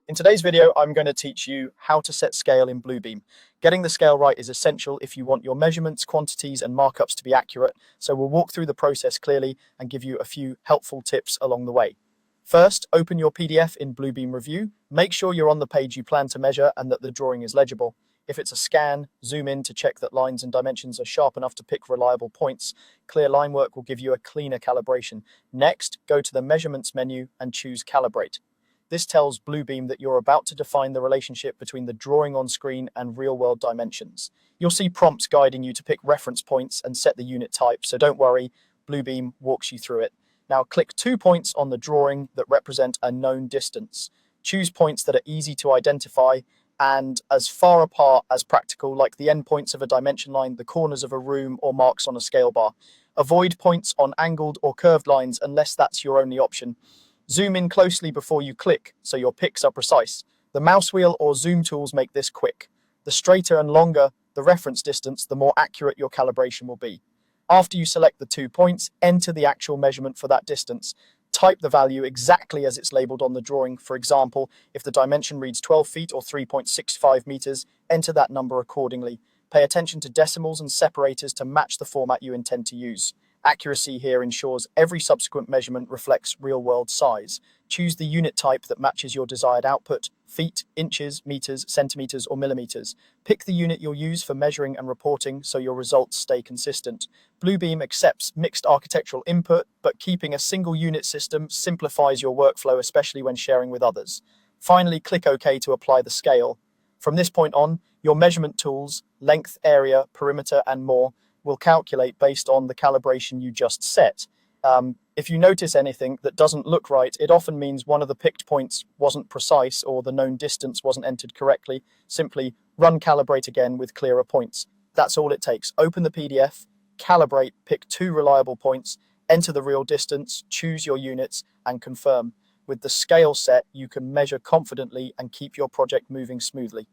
In today's video, I'm going to teach you how to set scale in Bluebeam. Getting the scale right is essential if you want your measurements, quantities, and markups to be accurate, so we'll walk through the process clearly and give you a few helpful tips along the way. First, open your PDF in Bluebeam Revu. Make sure you're on the page you plan to measure and that the drawing is legible. If it's a scan, zoom in to check that lines and dimensions are sharp enough to pick reliable points. Clear line work will give you a cleaner calibration. Next, go to the Measurements menu and choose Calibrate. This tells Bluebeam that you're about to define the relationship between the drawing on screen and real-world dimensions. You'll see prompts guiding you to pick reference points and set the unit type, so don't worry, Bluebeam walks you through it. Now click 2 points on the drawing that represent a known distance. Choose points that are easy to identify and as far apart as practical, like the endpoints of a dimension line, the corners of a room, or marks on a scale bar. Avoid points on angled or curved lines unless that's your only option. Zoom in closely before you click so your picks are precise. The mouse wheel or zoom tools make this quick. The straighter and longer the reference distance, the more accurate your calibration will be. After you select the 2 points, enter the actual measurement for that distance. Type the value exactly as it's labeled on the drawing. For example, if the dimension reads 12 feet or 3.65 meters, enter that number accordingly. Pay attention to decimals and separators to match the format you intend to use. Accuracy here ensures every subsequent measurement reflects real-world size. Choose the unit type that matches your desired output: feet, inches, meters, centimeters, or millimeters. Pick the unit you'll use for measuring and reporting so your results stay consistent. Bluebeam accepts mixed architectural input, but keeping a single unit system simplifies your workflow, especially when sharing with others. Finally, click OK to apply the scale. From this point on, your measurement tools, length, area, perimeter, and more, will calculate based on the calibration you just set. If you notice anything that doesn't look right, it often means one of the picked points wasn't precise or the known distance wasn't entered correctly. Simply run calibrate again with clearer points. That's all it takes. Open the PDF, calibrate, pick 2 reliable points, enter the real distance, choose your units, and confirm. With the scale set, you can measure confidently and keep your project moving smoothly.